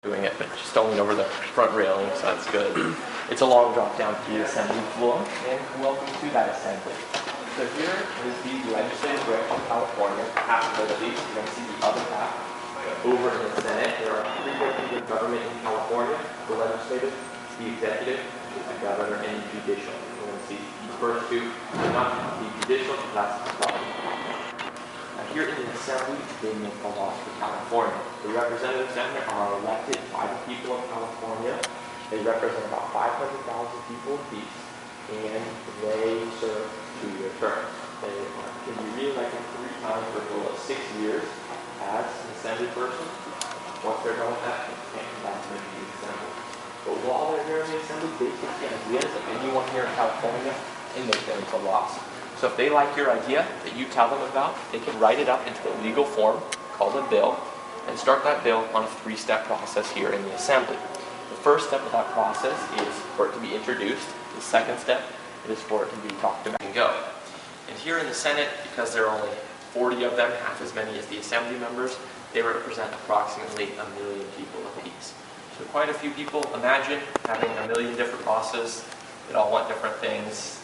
doing it, but just don't lean over the front railing, so that's good. It's a long drop down to the assembly floor, and welcome to that assembly. So here is the legislative branch of California, half of it at least. You can see the other half over in the Senate. There are three branches of government in California: the legislative, the executive, the governor, and the judicial. You can see the first two, not the judicial, that's the problem. Here in the Assembly, they make the laws for California. The representatives down there are elected by the people of California. They represent about 500,000 people apiece, and they serve 2-year terms. They can be re-elected 3 times for a total of 6 years as an Assembly person. Once they're done with that, they can't come back to the Assembly. But while they're here in the Assembly, they take the ideas of anyone here in California and make them into laws. So if they like your idea that you tell them about, they can write it up into a legal form called a bill and start that bill on a 3-step process here in the Assembly. The first step of that process is for it to be introduced. The second step is for it to be talked about and go. And here in the Senate, because there are only 40 of them, half as many as the Assembly members, they represent approximately 1 million people apiece. So quite a few people. Imagine having 1 million different bosses that all want different things,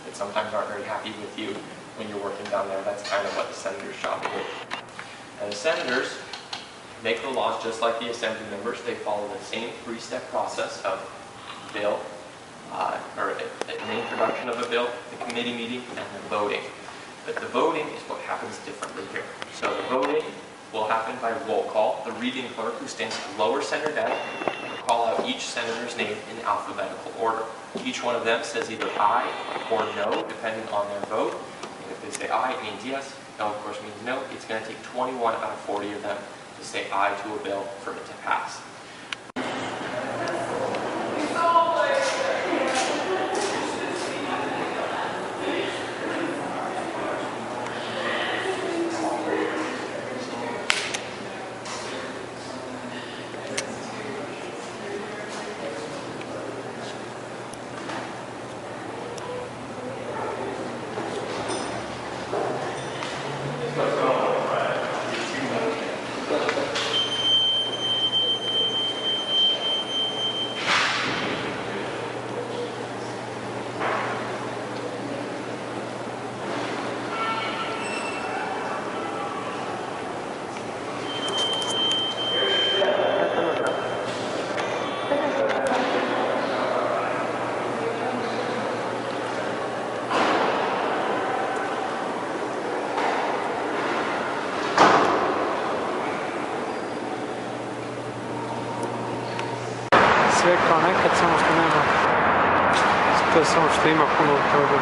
that sometimes aren't very happy with you when you're working down there. That's kind of what the senator's job is. And the senators make the laws just like the Assembly members. They follow the same 3-step process of bill, or an introduction of a bill, the committee meeting, and the voting. But the voting is what happens differently here. So the voting will happen by roll call. The reading clerk, who stands at the lower center desk, will call out each senator's name in alphabetical order. Each one of them says either aye or no, depending on their vote. And if they say aye, it means yes. No, of course, means no. It's going to take 21 out of 40 of them to say aye to a bill for it to pass. Sve kao nekad, samo što nema, to je samo što ima puno toga.